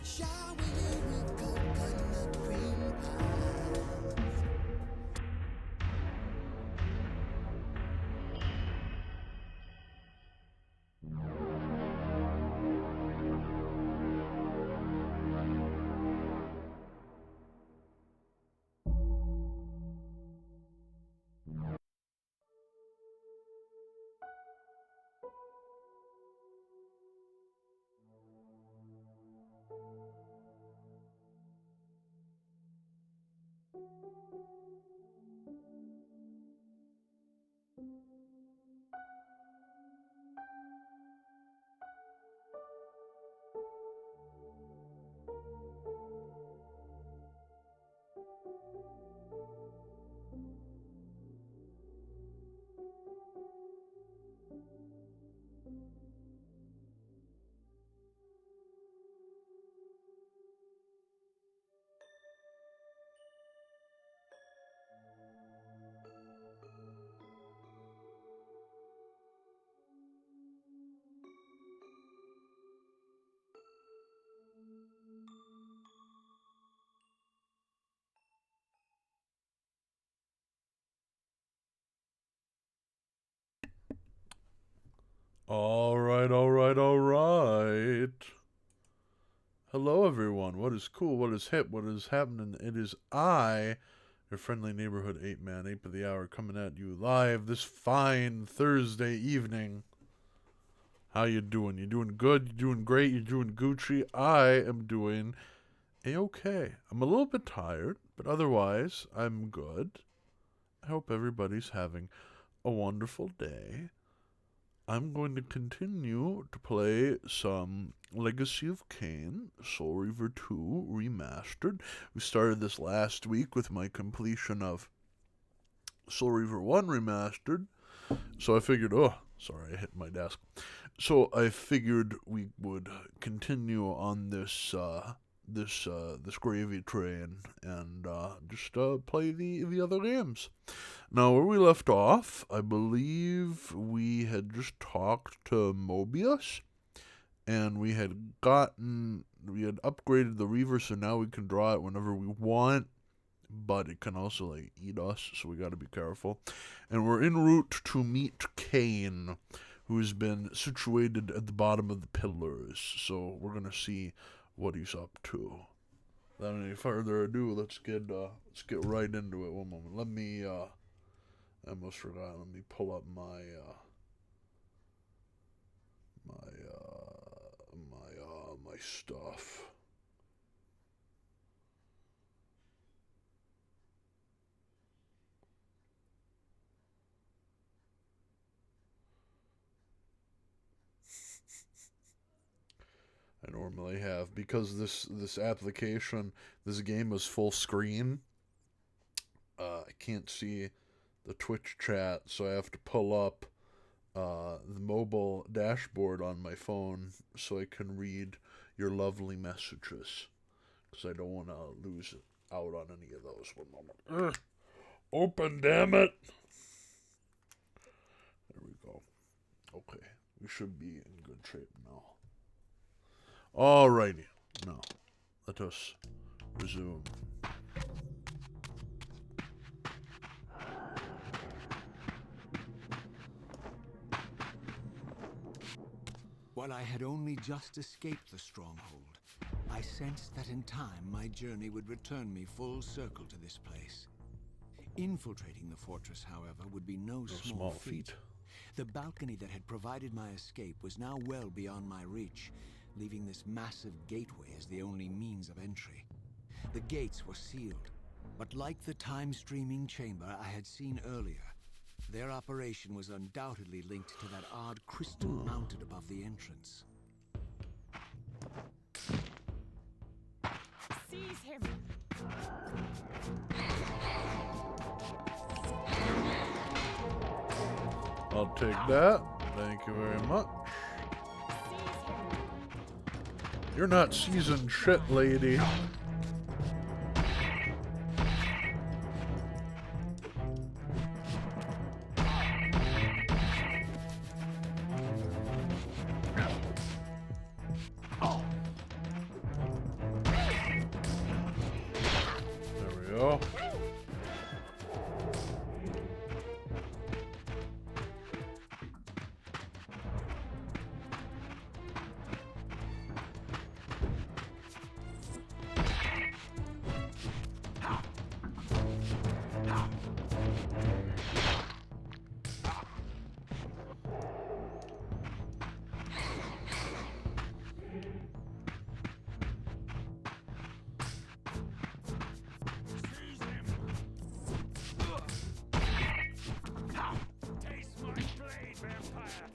Shower you with coconut cream pies. All right. Hello, everyone. What is cool? What is hip? What is happening? It is I, your friendly neighborhood ape-man, ape of the hour, coming at you live this fine Thursday evening. How you doing? You doing good? You doing great? You doing Gucci? I am doing a-okay. I'm a little bit tired, but otherwise, I'm good. I hope everybody's having a wonderful day. I'm going to continue to play some Legacy of Kain, Soul Reaver 2 Remastered. We started this last week with my completion of Soul Reaver 1 Remastered. So I figured, sorry, I hit my desk. So I figured we would continue on this gravy train and just play the other games. Now, where we left off, I believe we had just talked to Mobius, and we had upgraded the Reaver, so now we can draw it whenever we want, but it can also, eat us, so we gotta be careful. And we're en route to meet Kain, who's been situated at the bottom of the pillars, so we're gonna see what he's up to. Without any further ado, let's get right into it. One moment. Let me, I almost forgot. Let me pull up my stuff. I normally have, because this application, this game is full screen. I can't see the Twitch chat, so I have to pull up the mobile dashboard on my phone so I can read your lovely messages, because I don't want to lose out on any of those. One moment. Open, damn it! There we go. Okay, we should be in good shape now. Alrighty, now let us resume. While I had only just escaped the stronghold, I sensed that in time my journey would return me full circle to this place. Infiltrating the fortress, however, would be no small feat. The balcony that had provided my escape was now well beyond my reach, leaving this massive gateway as the only means of entry. The gates were sealed, but like the time-streaming chamber I had seen earlier, their operation was undoubtedly linked to that odd crystal mounted above the entrance. Seize him! I'll take that. Thank you very much. Seize him! You're not seasoned shit, lady. go. Taste my blade, vampire!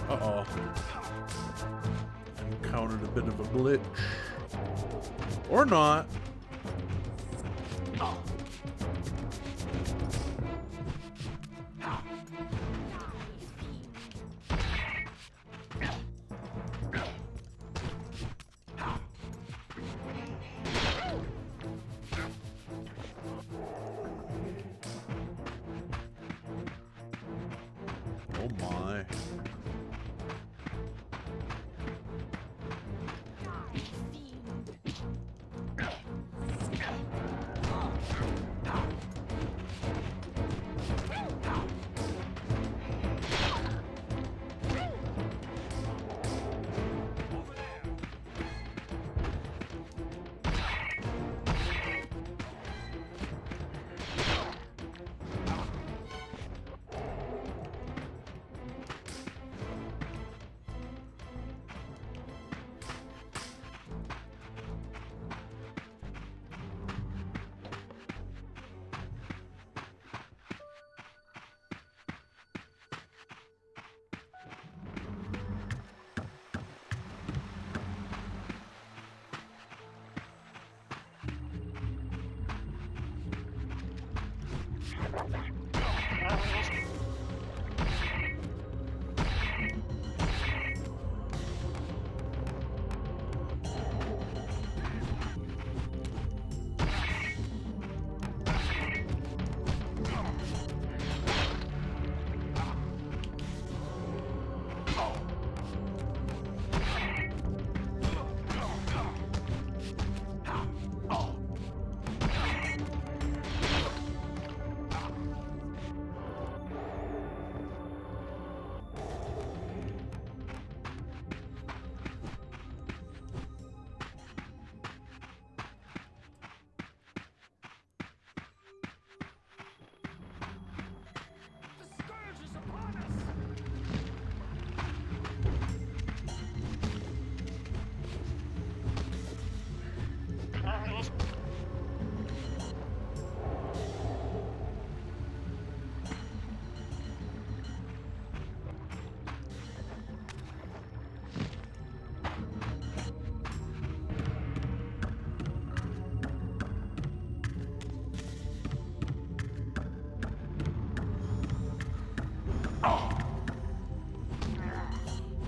Uh-oh. Encountered a bit of a glitch. Or not. Oh my. The scourge is upon us!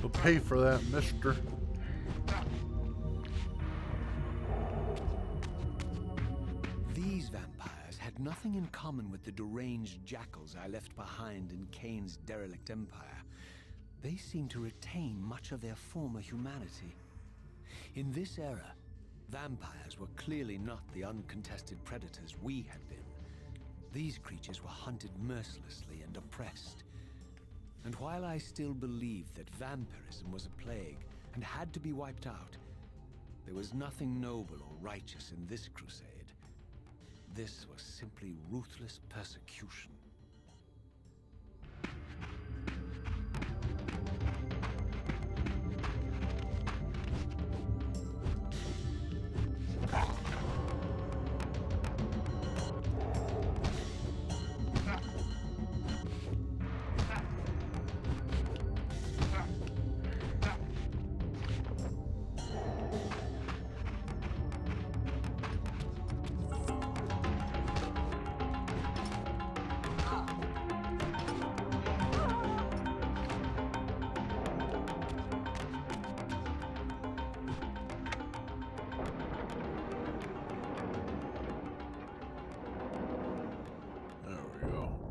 You'll pay for that, mister. These vampires had nothing in common with the deranged jackals I left behind in Kane's derelict empire. They seemed to retain much of their former humanity. In this era, vampires were clearly not the uncontested predators we had been. These creatures were hunted mercilessly and oppressed. And while I still believed that vampirism was a plague and had to be wiped out, there was nothing noble or righteous in this crusade. This was simply ruthless persecution.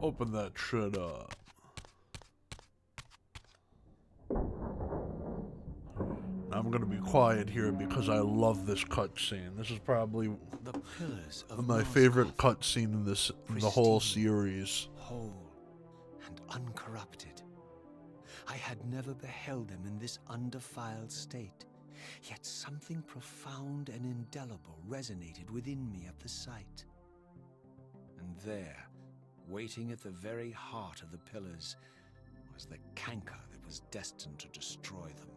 Open that shit up. I'm gonna be quiet here because I love this cutscene. This is probably The pillars of my Nosgoth, favorite cutscene in the whole pristine, series. whole and uncorrupted. I had never beheld them in this undefiled state, yet something profound and indelible resonated within me at the sight. And there, waiting at the very heart of the pillars, was the canker that was destined to destroy them.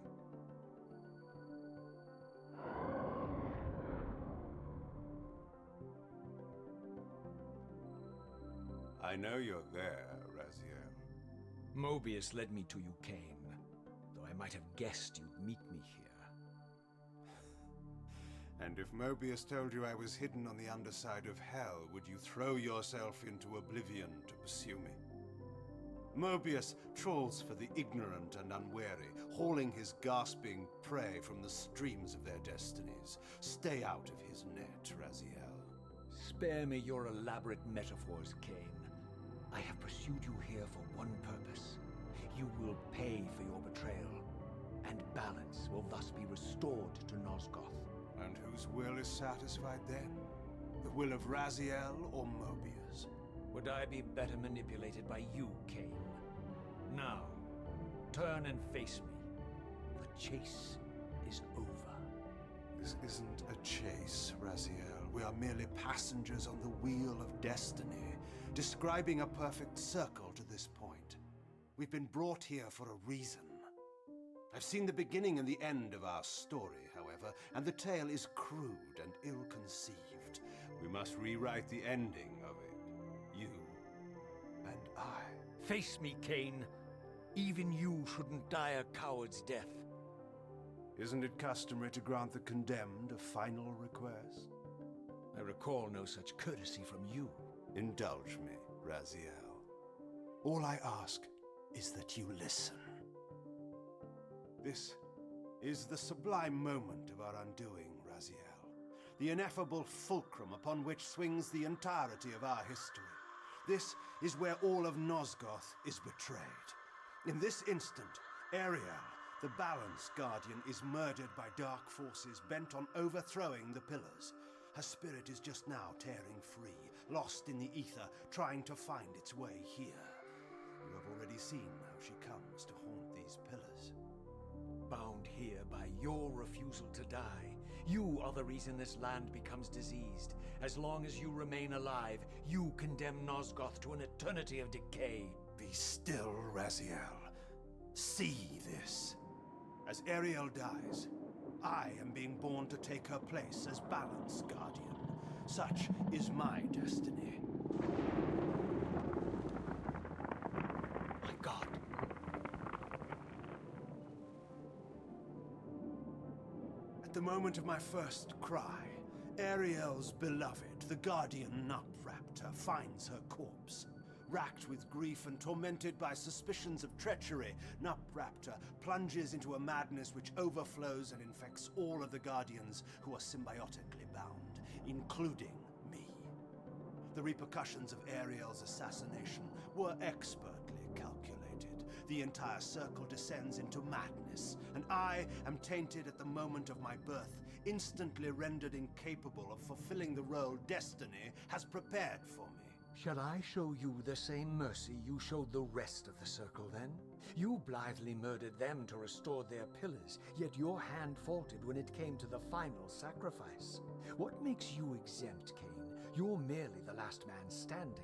I know you're there, Raziel. Mobius led me to you, Cain, though I might have guessed you'd meet me here. And if Mobius told you I was hidden on the underside of hell, would you throw yourself into oblivion to pursue me? Mobius trawls for the ignorant and unwary, hauling his gasping prey from the streams of their destinies. Stay out of his net, Raziel. Spare me your elaborate metaphors, Cain. I have pursued you here for one purpose. You will pay for your betrayal, and balance will thus be restored to Nosgoth. And whose will is satisfied then? The will of Raziel or Mobius? Would I be better manipulated by you, Cain? Now, turn and face me. The chase is over. This isn't a chase, Raziel. We are merely passengers on the wheel of destiny, describing a perfect circle to this point. We've been brought here for a reason. I've seen the beginning and the end of our story, however, and the tale is crude and ill-conceived. We must rewrite the ending of it. You and I. Face me, Cain. Even you shouldn't die a coward's death. Isn't it customary to grant the condemned a final request? I recall no such courtesy from you. Indulge me, Raziel. All I ask is that you listen. This is the sublime moment of our undoing, Raziel. The ineffable fulcrum upon which swings the entirety of our history. This is where all of Nosgoth is betrayed. In this instant, Ariel, the Balance Guardian, is murdered by dark forces bent on overthrowing the pillars. Her spirit is just now tearing free, lost in the ether, trying to find its way here. You have already seen how she comes to haunt these pillars. Bound here by your refusal to die. You are the reason this land becomes diseased. As long as you remain alive, you condemn Nosgoth to an eternity of decay. Be still, Raziel. See this. As Ariel dies, I am being born to take her place as Balance Guardian. Such is my destiny. My God. At the moment of my first cry, Ariel's beloved, the Guardian Nupraptor, finds her corpse. Racked with grief and tormented by suspicions of treachery, Nupraptor plunges into a madness which overflows and infects all of the Guardians who are symbiotically bound, including me. The repercussions of Ariel's assassination were expertly calculated. The entire circle descends into madness, and I am tainted at the moment of my birth, instantly rendered incapable of fulfilling the role destiny has prepared for me. Shall I show you the same mercy you showed the rest of the circle then? You blithely murdered them to restore their pillars, yet your hand faltered when it came to the final sacrifice. What makes you exempt, Cain? You're merely the last man standing.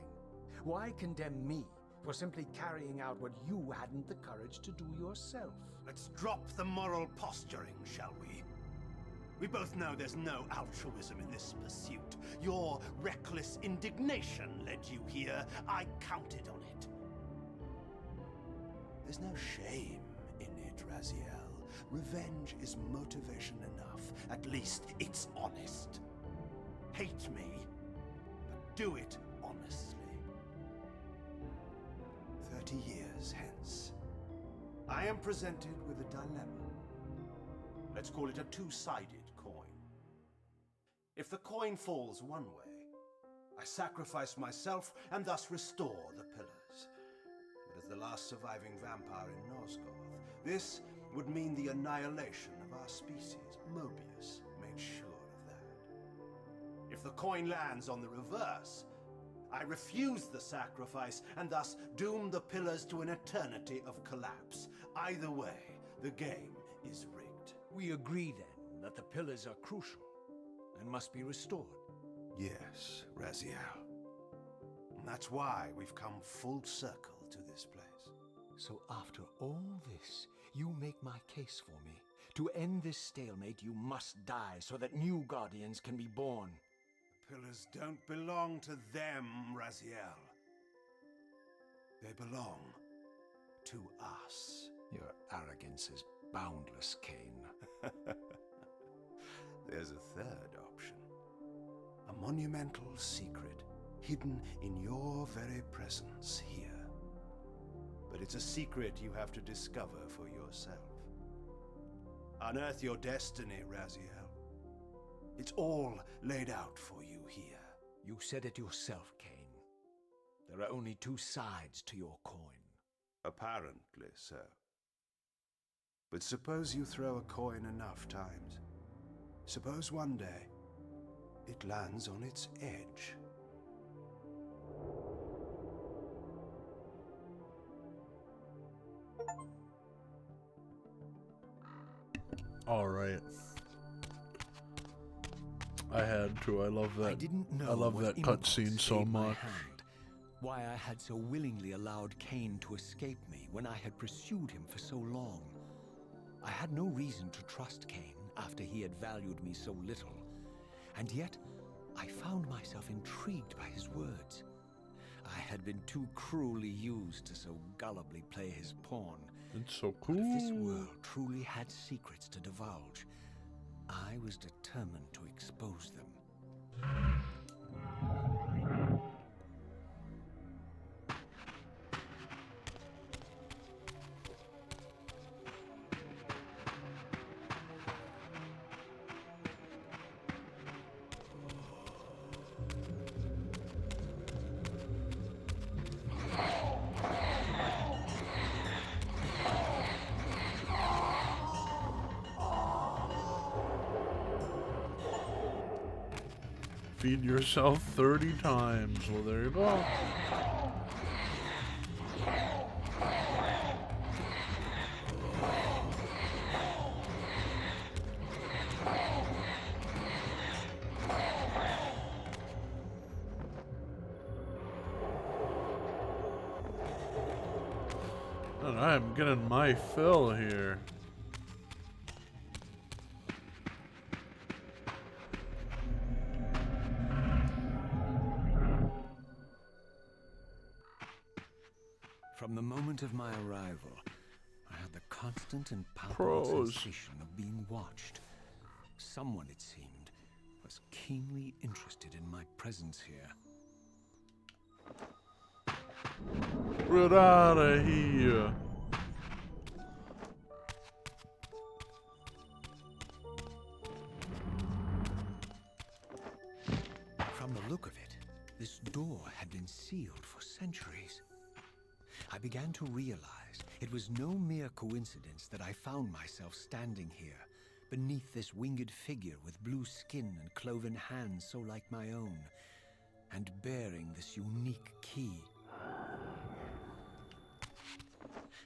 Why condemn me for simply carrying out what you hadn't the courage to do yourself? Let's drop the moral posturing, shall we? We both know there's no altruism in this pursuit. Your reckless indignation led you here. I counted on it. There's no shame in it, Raziel. Revenge is motivation enough. At least it's honest. Hate me, but do it honestly. 30 years hence, I am presented with a dilemma. Let's call it a two-sided coin. If the coin falls one way, I sacrifice myself and thus restore the pillars. But as the last surviving vampire in Nosgoth, this would mean the annihilation of our species. Mobius made sure of that. If the coin lands on the reverse, I refuse the sacrifice and thus doom the pillars to an eternity of collapse. Either way, the game is rigged. We agree then that the pillars are crucial and must be restored. Yes, Raziel. And that's why we've come full circle to this place. So after all this, you make my case for me. To end this stalemate, you must die so that new guardians can be born. The pillars don't belong to them, Raziel. They belong to us. Your arrogance is boundless, Kane. There's a third option. A monumental secret hidden in your very presence here. But it's a secret you have to discover for yourself. Unearth your destiny, Raziel. It's all laid out for you here. You said it yourself, Kane. There are only two sides to your coin. Apparently so. But suppose you throw a coin enough times. Suppose one day it lands on its edge. All right. I had to. I love that. I didn't know I love what that impulse cutscene so stayed my much. hand, why I had so willingly allowed Kane to escape me when I had pursued him for so long. I had no reason to trust Kane after he had valued me so little, and yet I found myself intrigued by his words. I had been too cruelly used to so gullibly play his pawn. It's so But if this cool. world truly had secrets to divulge, I was determined to expose them. Feed yourself 30 times. Well, there you go. And I'm getting my fill here. From the moment of my arrival, I had the constant and palpable Pros. sensation of being watched. Someone, it seemed, was keenly interested in my presence here. Get out of here. From the look of it, this door had been sealed for centuries. I began to realize it was no mere coincidence that I found myself standing here, beneath this winged figure with blue skin and cloven hands so like my own, and bearing this unique key.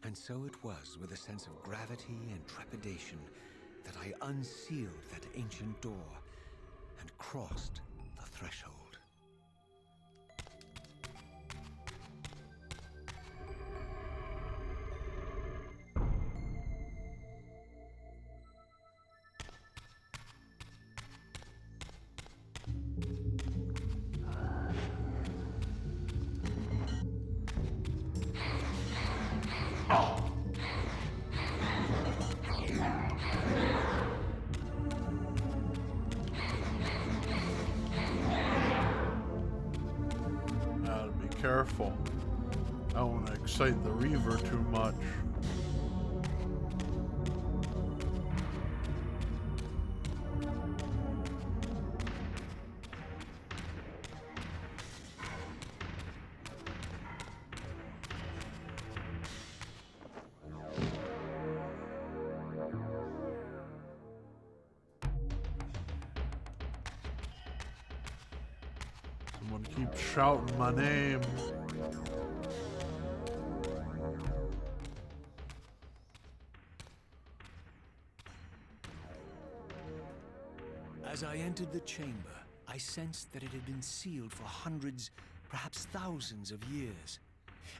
And so it was with a sense of gravity and trepidation that I unsealed that ancient door and crossed the threshold. Gotta be careful. I don't want to excite the Reaver too much. Someone keeps shouting my name. As I entered the chamber, I sensed that it had been sealed for hundreds, perhaps thousands of years.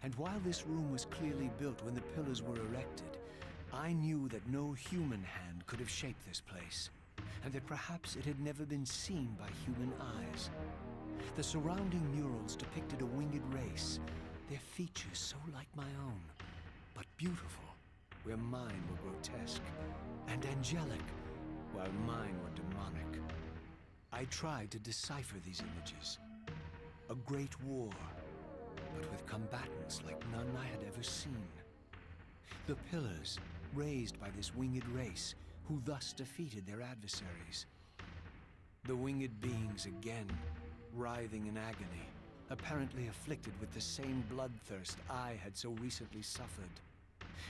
And while this room was clearly built when the pillars were erected, I knew that no human hand could have shaped this place, and that perhaps it had never been seen by human eyes. The surrounding murals depicted a winged race, their features so like my own, but beautiful, where mine were grotesque, and angelic, while mine were demonic. I tried to decipher these images. A great war, but with combatants like none I had ever seen. The pillars, raised by this winged race, who thus defeated their adversaries. The winged beings again, writhing in agony, apparently afflicted with the same bloodthirst I had so recently suffered.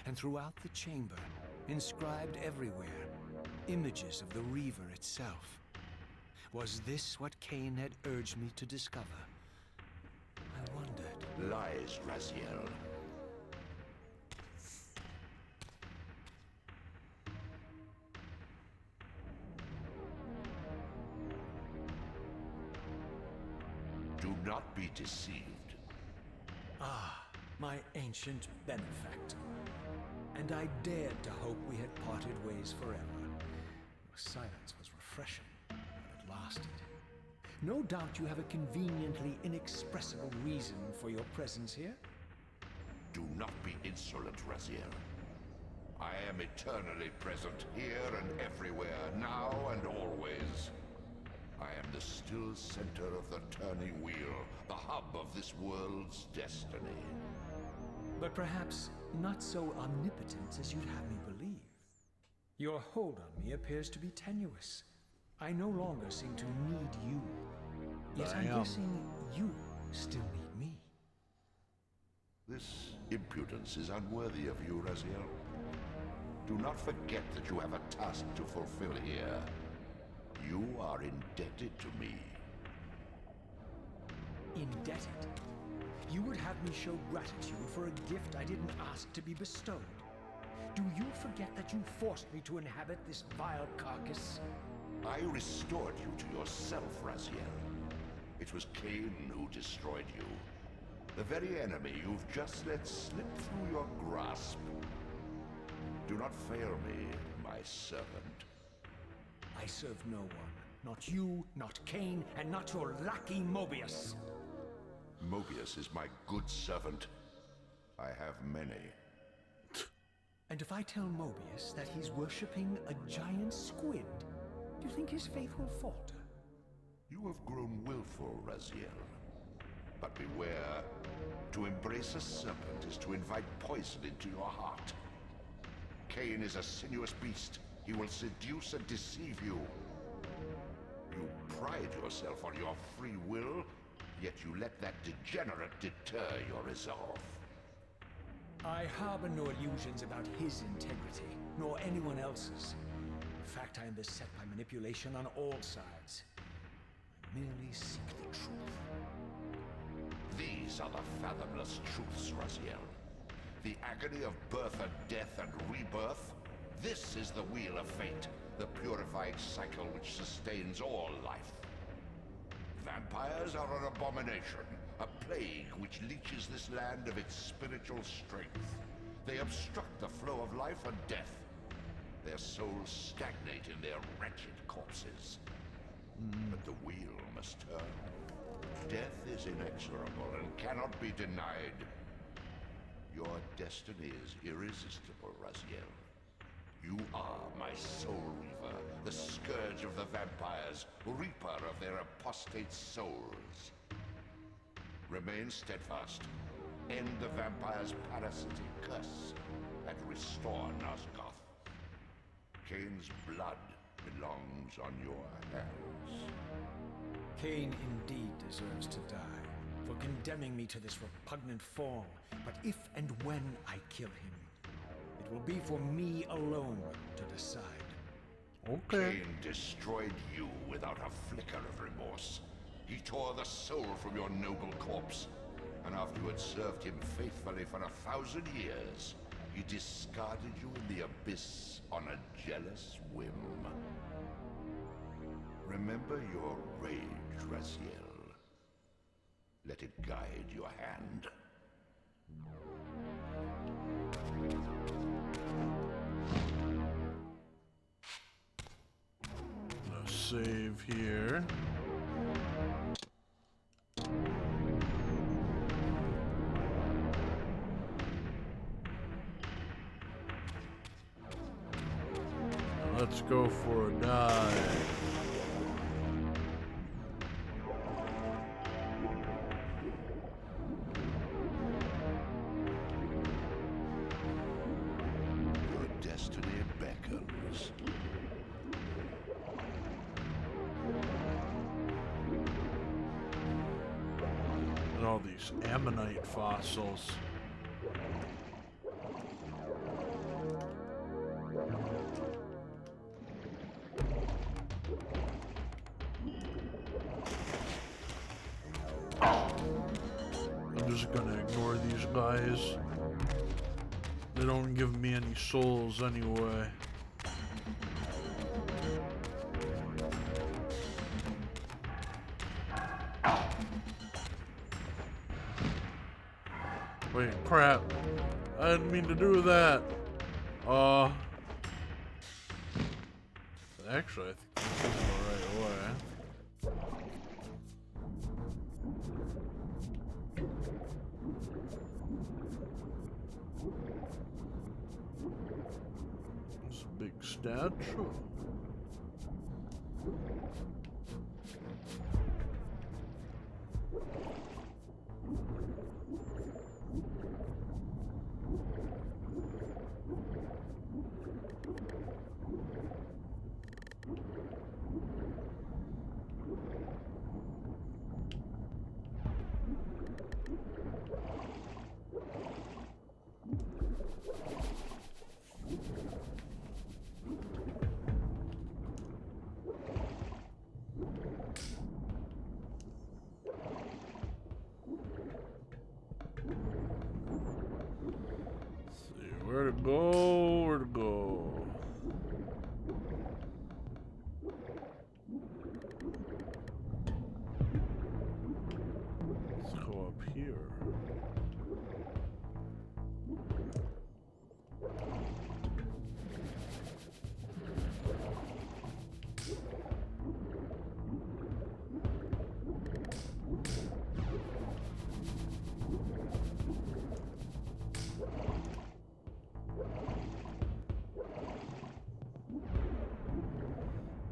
And throughout the chamber, inscribed everywhere, images of the Reaver itself. Was this what Cain had urged me to discover? I wondered. Lies, Raziel. Do not be deceived. Ah, my ancient benefactor. And I dared to hope we had parted ways forever. Your silence was refreshing, but it lasted. No doubt you have a conveniently inexpressible reason for your presence here. Do not be insolent, Raziel. I am eternally present here and everywhere, now and always. I am the still center of the turning wheel, the hub of this world's destiny. But perhaps not so omnipotent as you'd have me believe. Your hold on me appears to be tenuous. I no longer seem to need you. Yet I'm guessing you still need me. This impudence is unworthy of you, Raziel. Do not forget that you have a task to fulfill here. You are indebted to me. Indebted? You would have me show gratitude for a gift I didn't ask to be bestowed. Do you forget that you forced me to inhabit this vile carcass? I restored you to yourself, Raziel. It was Cain who destroyed you. The very enemy you've just let slip through your grasp. Do not fail me, my servant. I serve no one. Not you, not Cain, and not your lackey Mobius. Mobius is my good servant. I have many. And if I tell Mobius that he's worshipping a giant squid, do you think his faith will falter? You have grown willful, Raziel. But beware. To embrace a serpent is to invite poison into your heart. Cain is a sinuous beast. He will seduce and deceive you. You pride yourself on your free will, yet you let that degenerate deter your resolve. I harbor no illusions about his integrity, nor anyone else's. In fact, I am beset by manipulation on all sides. I merely seek the truth. These are the fathomless truths, Raziel. The agony of birth and death and rebirth. This is the wheel of fate, the purifying cycle which sustains all life. Vampires are an abomination, a plague which leeches this land of its spiritual strength. They obstruct the flow of life and death. Their souls stagnate in their wretched corpses. But the wheel must turn. Death is inexorable and cannot be denied. Your destiny is irresistible, Raziel. You are my soul reaver, the scourge of the vampires, reaper of their apostate souls. Remain steadfast. End the vampires' parasitic curse, and restore Nosgoth. Cain's blood belongs on your hands. Cain indeed deserves to die for condemning me to this repugnant form. But if and when I kill him, it will be for me alone to decide. Okay. Cain destroyed you without a flicker of remorse. He tore the soul from your noble corpse, and after you had served him faithfully for 1,000 years, he discarded you in the abyss on a jealous whim. Remember your rage, Raziel. Let it guide your hand. Let's save here. Let's go for a dive. Your destiny beckons. And all these ammonite fossils. I'm just gonna ignore these guys. They don't give me any souls anyway. Wait, crap. I didn't mean to do that. Actually, I think this is the right way. It's a big statue. Where to go? Where to go? Let's go up here.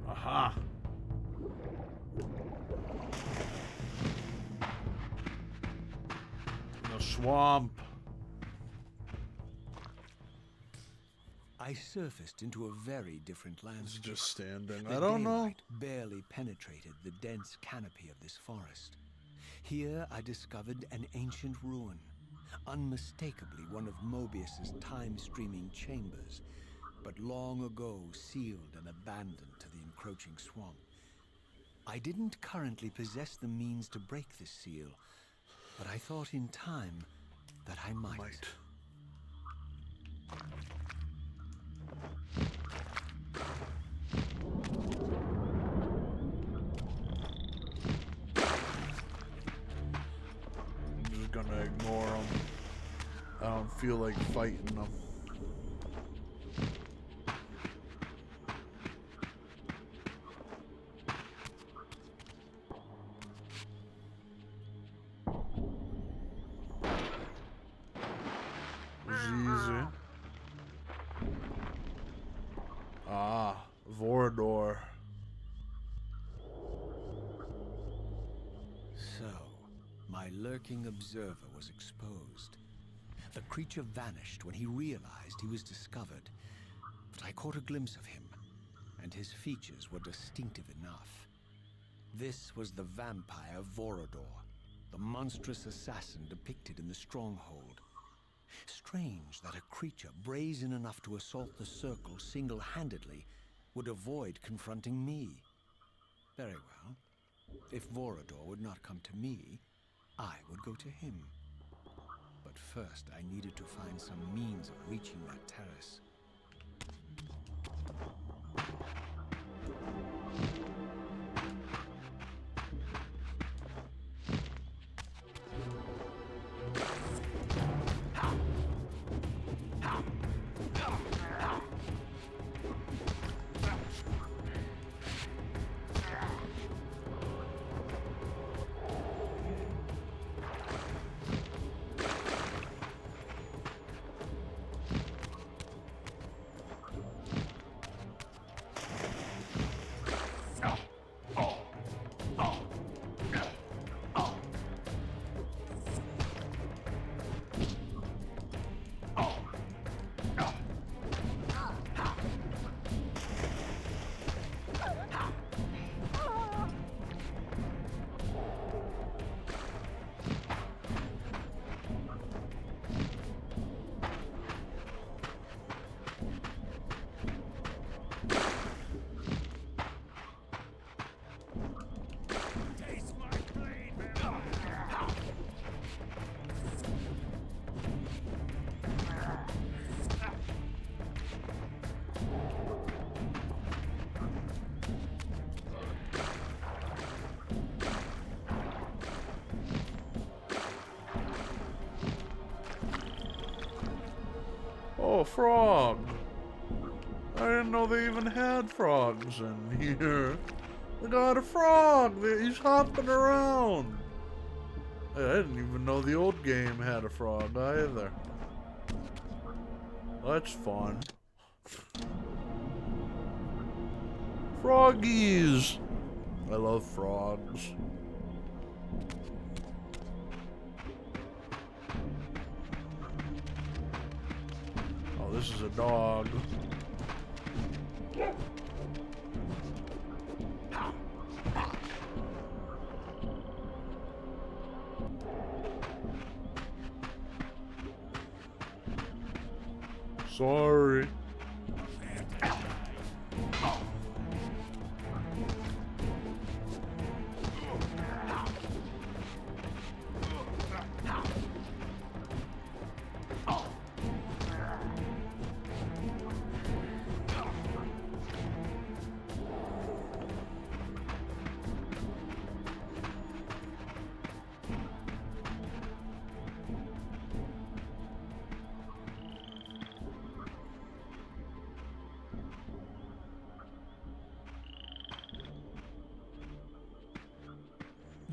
Aha! The swamp. I surfaced into a very different It's landscape. just standing. The I don't know. daylight barely penetrated the dense canopy of this forest. Here I discovered an ancient ruin, unmistakably one of Mobius's time-streaming chambers, but long ago sealed and abandoned to the encroaching swamp. I didn't currently possess the means to break this seal, but I thought in time that I might. I'm just gonna ignore them. I don't feel like fighting them. Easy. Ah, Vorador. So, my lurking observer was exposed. The creature vanished when he realized he was discovered, but I caught a glimpse of him, and his features were distinctive enough. This was the vampire Vorador, the monstrous assassin depicted in the stronghold. Strange that a creature brazen enough to assault the circle single-handedly would avoid confronting me. Very well. If Vorador would not come to me, I would go to him. But first, I needed to find some means of reaching that terrace. Taste my blade, vampire! Oh, frog! I didn't know they even had frogs in here. They got a frog! He's hopping around! I didn't even know the old game had a frog either. That's fun. Froggies! I love frogs. Oh, this is a dog. Sorry.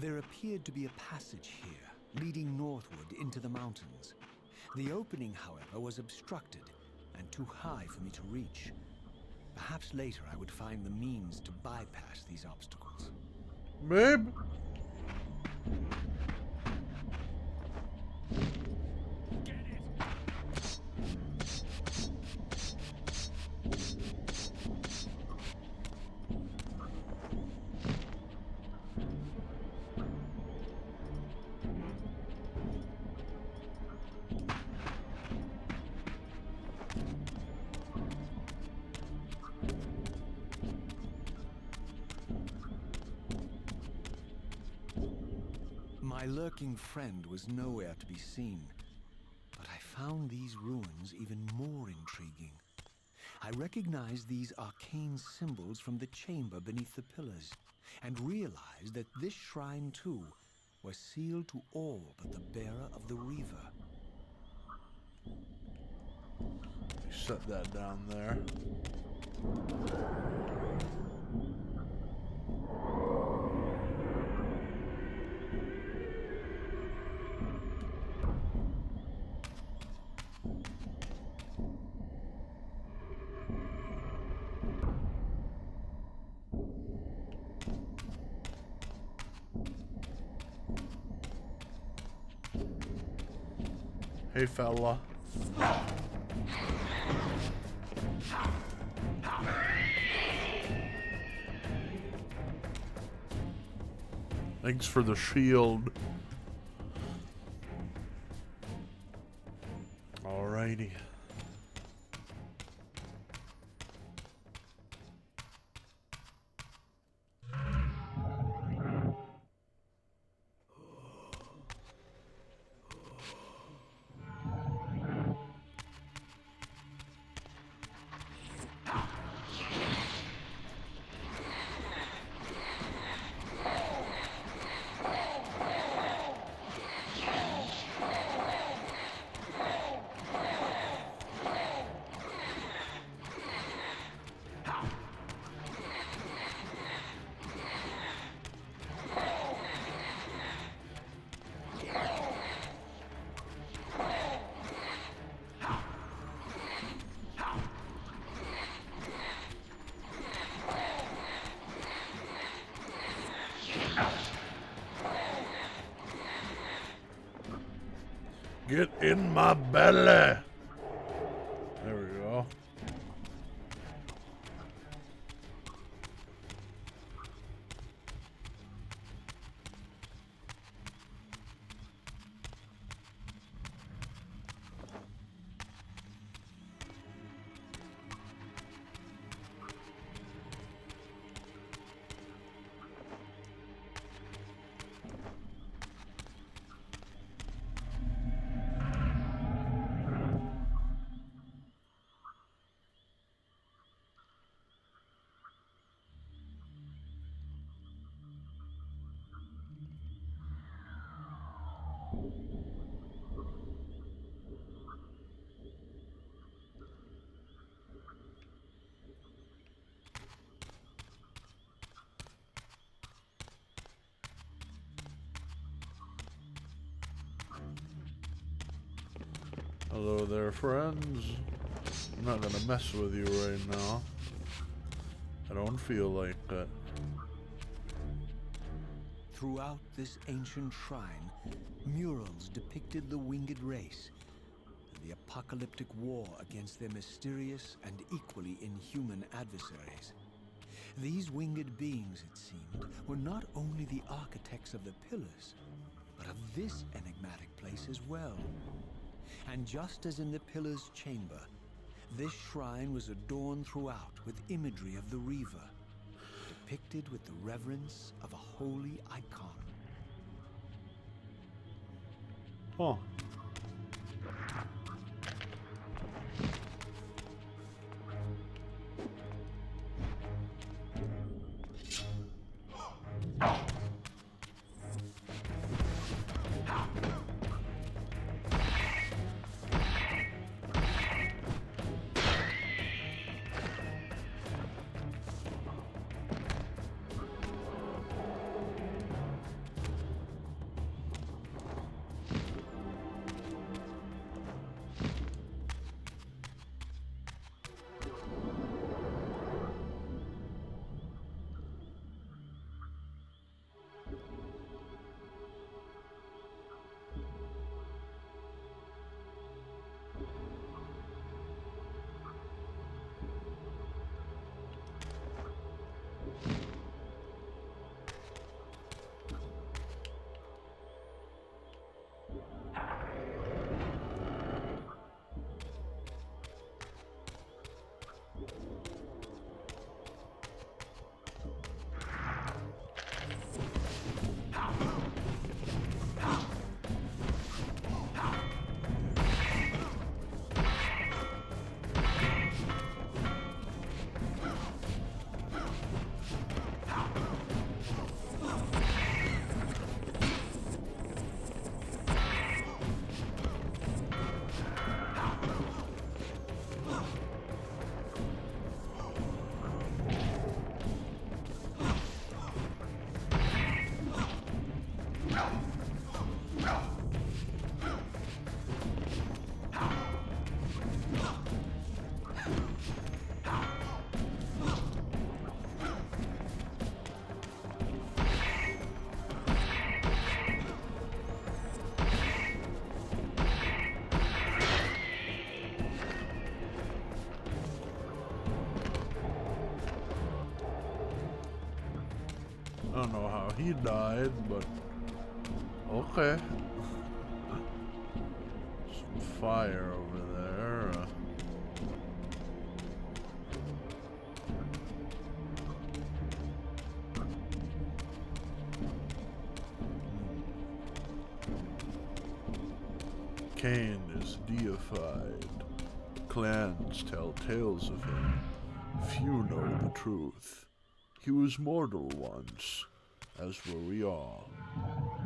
There appeared to be a passage here, leading northward into the mountains. The opening, however, was obstructed and too high for me to reach. Perhaps later I would find the means to bypass these obstacles. Babe? My lurking friend was nowhere to be seen, but I found these ruins even more intriguing. I recognized these arcane symbols from the chamber beneath the pillars, and realized that this shrine, too, was sealed to all but the bearer of the Reaver. Set that down there. Hey, fella. Thanks for the shield. Alrighty. Get in my belly. There we go. Hello there, friends. I'm not gonna mess with you right now. I don't feel like that. Throughout this ancient shrine, murals depicted the winged race and the apocalyptic war against their mysterious and equally inhuman adversaries. These winged beings, it seemed, were not only the architects of the pillars, but of this enigmatic place as well. And just as in the pillar's chamber, this shrine was adorned throughout with imagery of the Reaver, depicted with the reverence of a holy icon. Oh. I don't know how he died, but okay. Some fire over there. Cain is deified. Clans tell tales of him. Few know the truth. He was mortal once, as were we all.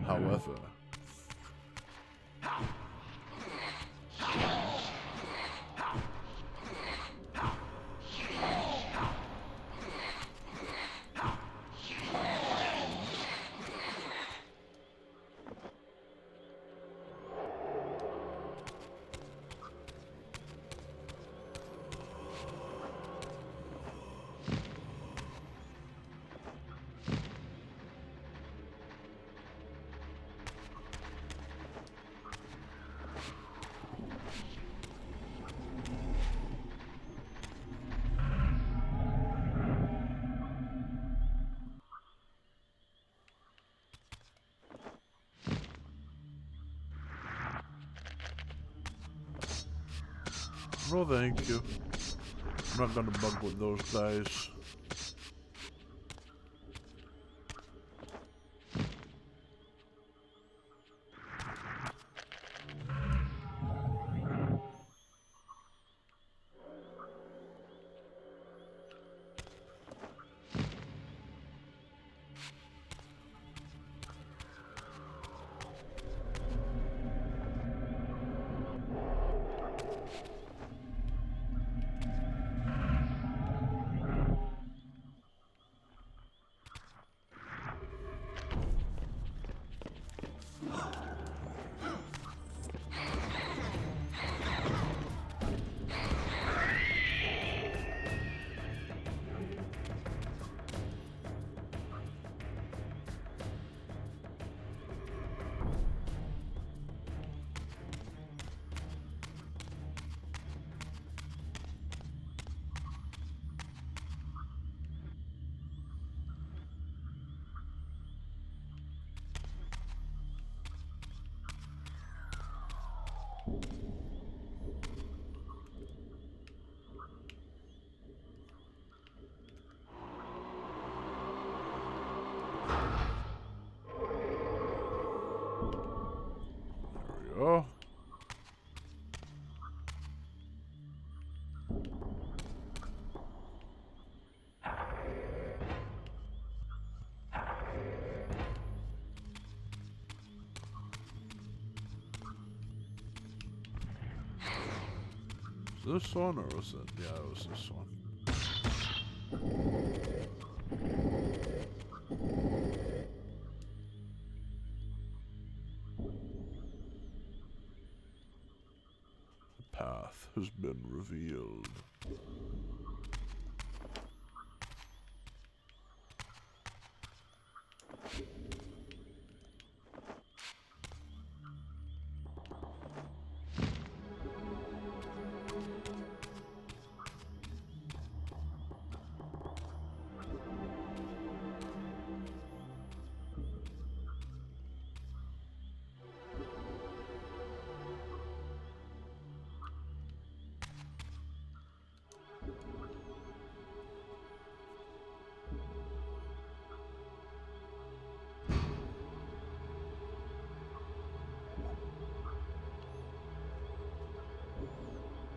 However, No, thank you. I'm not gonna bug with those guys. There we go. Is this one or was it? Yeah, it was this one. The path has been revealed.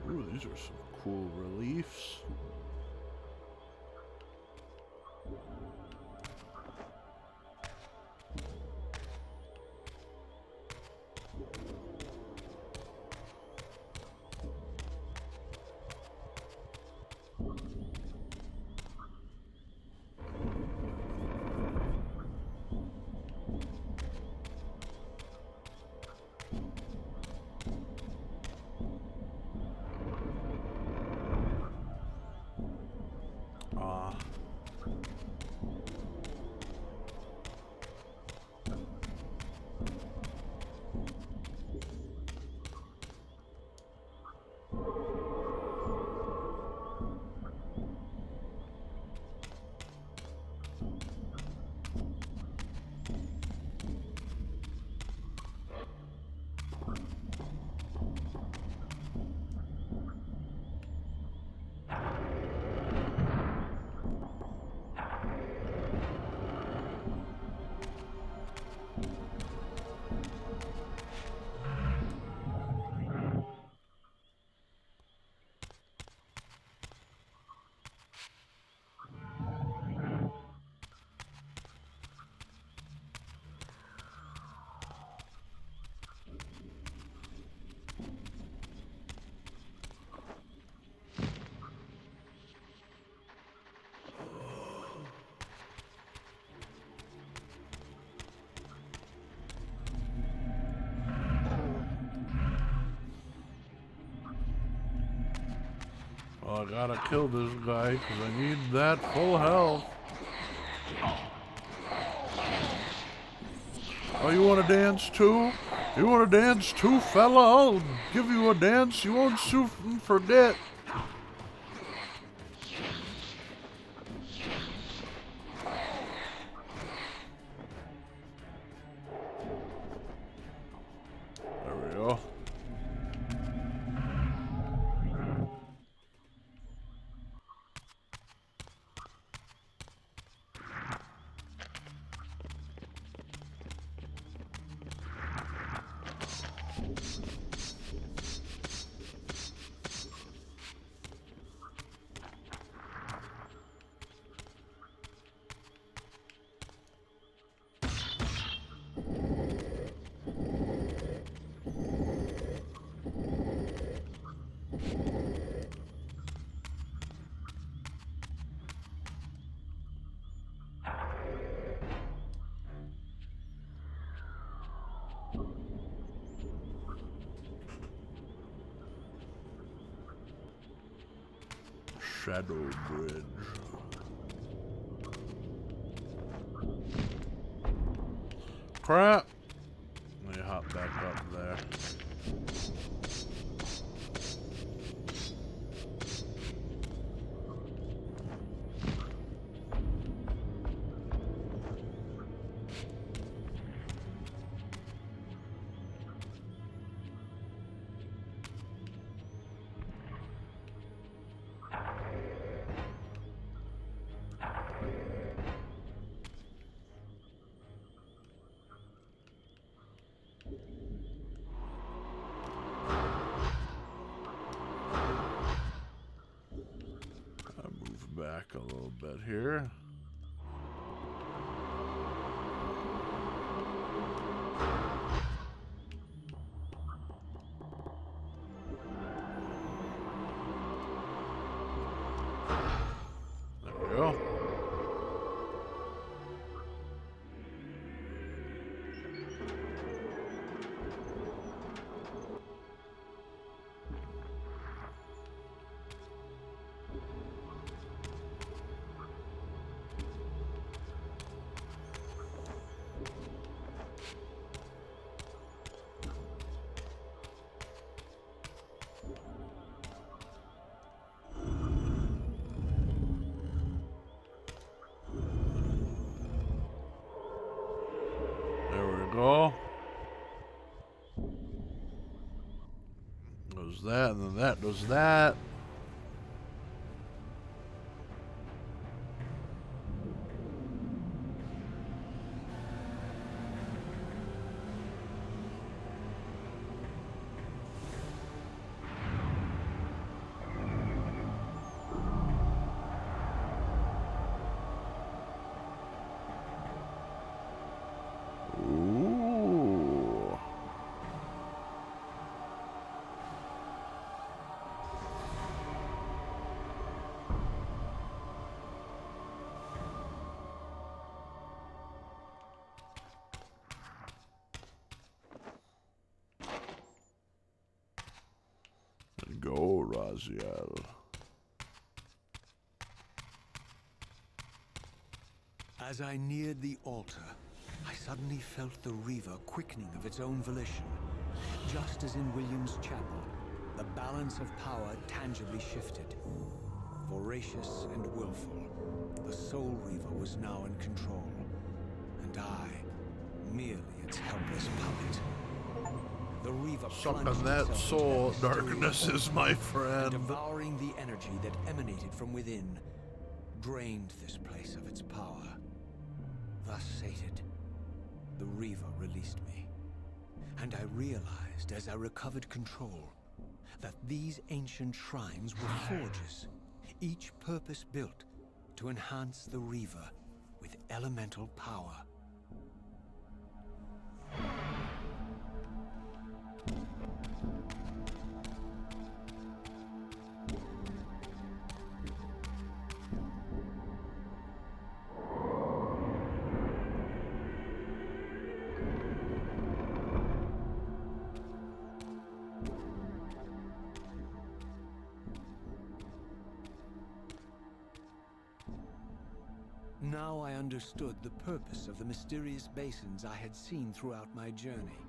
Ooh, these are some cool reliefs. Well, I gotta kill this guy because I need that full health. Oh, you want to dance too? You want to dance too, fella? I'll give you a dance you won't soon forget. There we go. Shadow Bridge. Crap! Let me hop back up there. Back a little bit here. There we go. Go. Does that, and then that does that. Go, Raziel. As I neared the altar, I suddenly felt the Reaver quickening of its own volition. Just as in William's chapel, the balance of power tangibly shifted. Voracious and willful, the Soul Reaver was now in control, and I, merely its helpless puppet. The Reaver Suck on that soul, darkness is my friend. Devouring the energy that emanated from within, drained this place of its power. Thus sated, the Reaver released me. And I realized as I recovered control that these ancient shrines were forges, each purpose-built to enhance the Reaver with elemental power. Now I understood the purpose of the mysterious basins I had seen throughout my journey.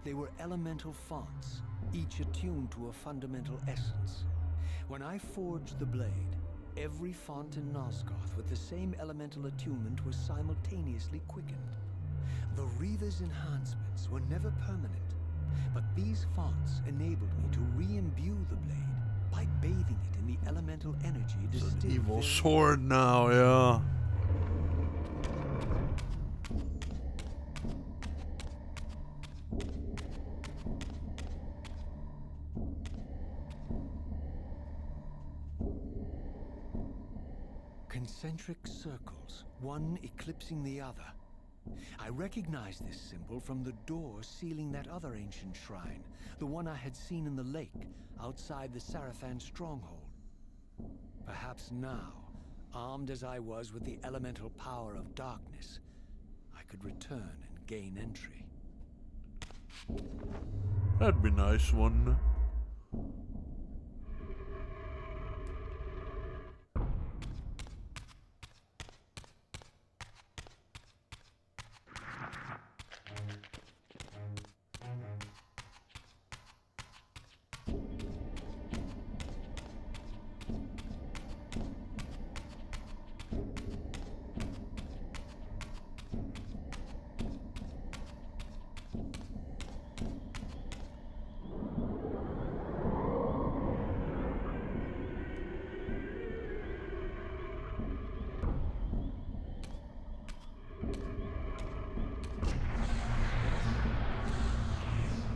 They were elemental fonts, each attuned to a fundamental essence. When I forged the blade, every font in Nosgoth with the same elemental attunement was simultaneously quickened. The Reaver's enhancements were never permanent, but these fonts enabled me to re-imbue the blade by bathing it in the elemental energy distilled. It's an evil sword now, yeah. Concentric circles, one eclipsing the other. I recognized this symbol from the door sealing that other ancient shrine, the one I had seen in the lake outside the Sarafan stronghold. Perhaps now, armed as I was with the elemental power of darkness, I could return and gain entry. That'd be nice, wouldn't it?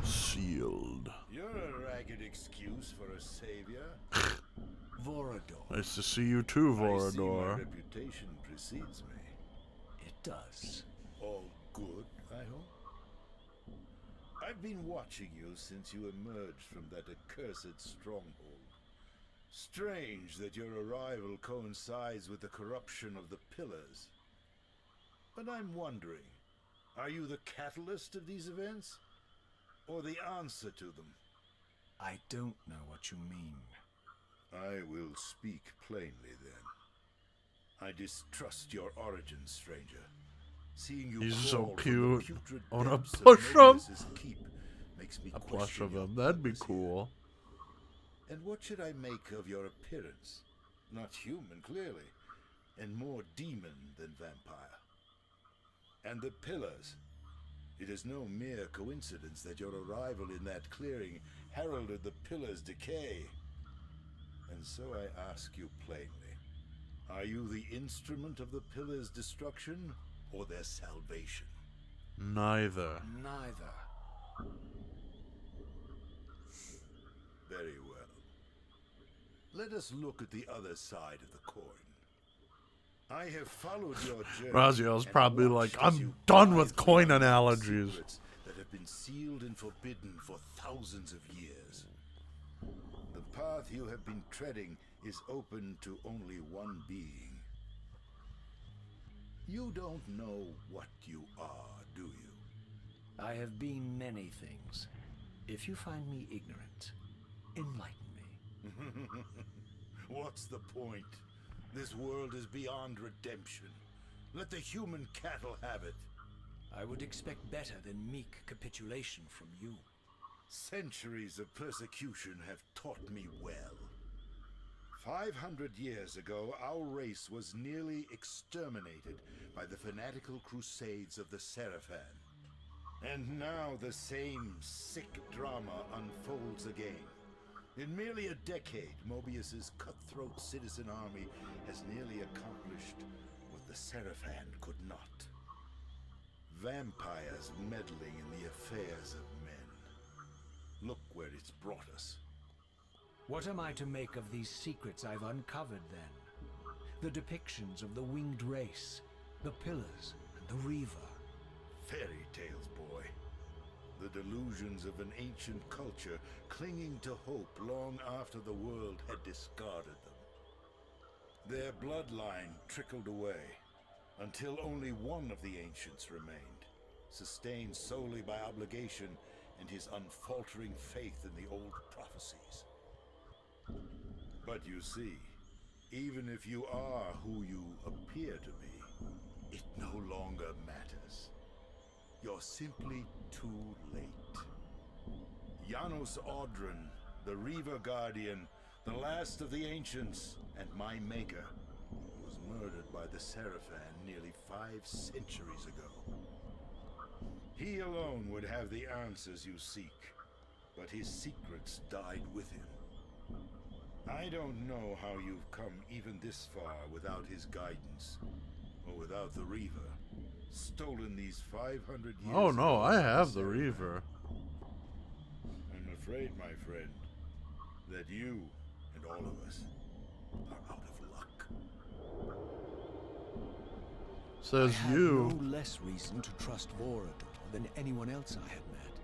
Sealed. You're a ragged excuse for a savior. Vorador. Nice to see you too, I see my Vorador. reputation precedes me. It does. All good, I hope. I've been watching you since you emerged from that accursed stronghold. Strange that your arrival coincides with the corruption of the Pillars. But I'm wondering, are you the catalyst of these events? Or the answer to them? I don't know what you mean. I will speak plainly then. I distrust your origins, stranger. Seeing you He's crawl so from cute. the putrid I wanna depths of push him. Mobius's keep makes me A plush question of your him. That'd be purpose here. cool. And what should I make of your appearance? Not human, clearly, and more demon than vampire. And the Pillars. It is no mere coincidence that your arrival in that clearing heralded the Pillars' decay. And so I ask you plainly, are you the instrument of the Pillars' destruction or their salvation? Neither. Neither. Very well. Let us look at the other side of the coin. I have followed your journey. Raziel's and probably watched like, as I'm you done with quietly coin unlock analogies. secrets that have been sealed and forbidden for thousands of years. The path you have been treading is open to only one being. You don't know what you are, do you? I have been many things. If you find me ignorant, enlighten me. What's the point? This world is beyond redemption. Let the human cattle have it. I would expect better than meek capitulation from you. Centuries of persecution have taught me well. 500 years ago, our race was nearly exterminated by the fanatical crusades of the Seraphan. And now the same sick drama unfolds again. In merely a decade, Mobius's cutthroat citizen army has nearly accomplished what the Seraphan could not. Vampires meddling in the affairs of men. Look where it's brought us. What am I to make of these secrets I've uncovered, then? The depictions of the winged race, the Pillars, and the Reaver. Fairy tales, boy. The delusions of an ancient culture clinging to hope long after the world had discarded them. Their bloodline trickled away, until only one of the ancients remained, sustained solely by obligation and his unfaltering faith in the old prophecies. But you see, even if you are who you appear to be, it no longer matters. You're simply too late. Janos Audron, the Reaver Guardian, the last of the ancients, and my maker, was murdered by the Seraphan nearly 5 centuries ago. He alone would have the answers you seek, but his secrets died with him. I don't know how you've come even this far without his guidance, or without the Reaver. Stolen these 500 years. Oh no, ago I from have the Seraphan. Reaver. I'm afraid, my friend, that you and all of us are out of luck. Says I have you. no less reason to trust Vorador than anyone else I had met.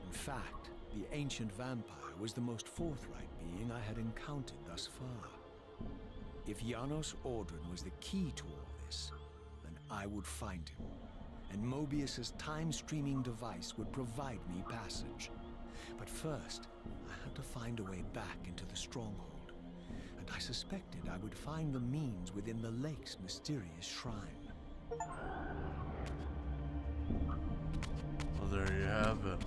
In fact, the ancient vampire was the most forthright being I had encountered thus far. If Janos Audron was the key to all this, then I would find him and Mobius's time-streaming device would provide me passage. But first, I had to find a way back into the stronghold, and I suspected I would find the means within the lake's mysterious shrine. Well, there you have it.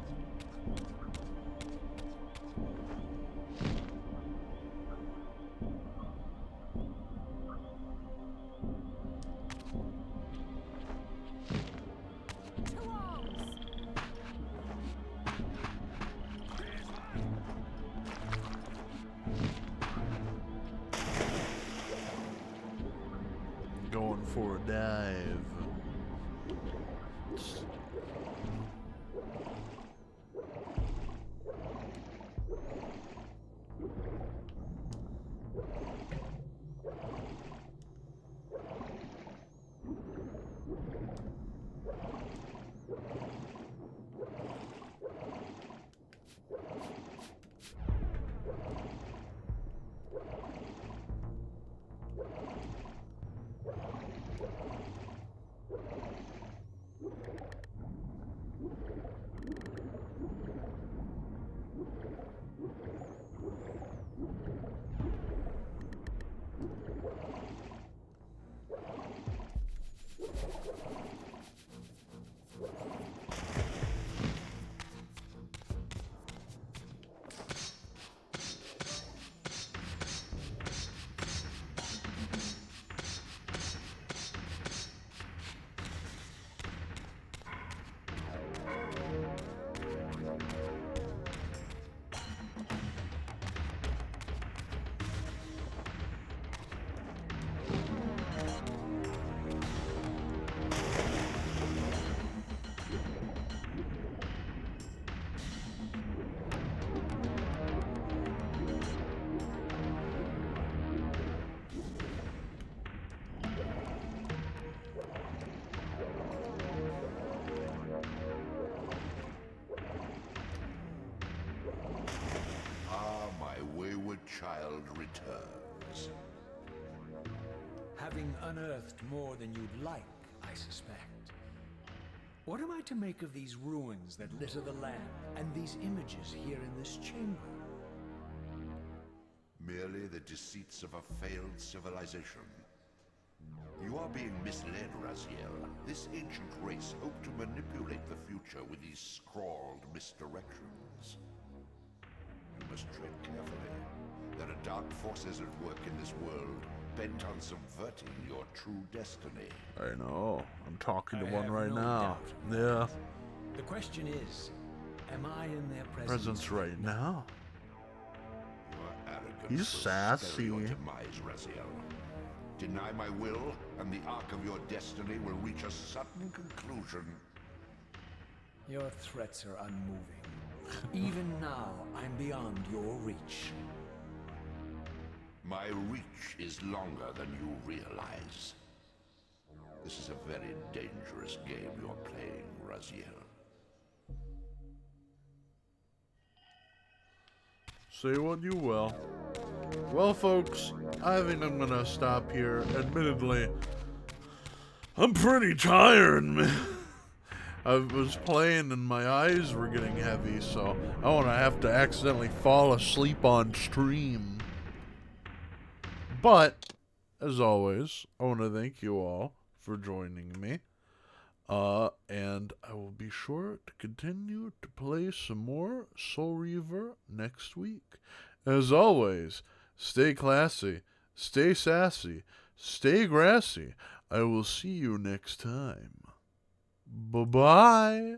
To arms! Going for a dive. Child returns. Having unearthed more than you'd like, I suspect. What am I to make of these ruins that litter the land, and these images here in this chamber? Merely the deceits of a failed civilization. You are being misled, Raziel. This ancient race hoped to manipulate the future with these scrawled misdirections. You must tread carefully. There are dark forces at work in this world, bent on subverting your true destiny. I know. I'm talking to I one have right no now. doubt. Yeah. The question is, am I in their Presence right now. Your arrogance He's will sassy. spell your demise, Raziel. Deny my will, and the arc of your destiny will reach a sudden conclusion. Your threats are unmoving. Even now, I'm beyond your reach. My reach is longer than you realize. This is a very dangerous game you're playing, Raziel. Say what you will. Well, folks, I think I'm gonna stop here. Admittedly, I'm pretty tired, man. I was playing and my eyes were getting heavy, so I don't want to have to accidentally fall asleep on stream. But, as always, I want to thank you all for joining me. And I will be sure to continue to play some more Soul Reaver next week. As always, stay classy, stay sassy, stay grassy. I will see you next time. Bye-bye.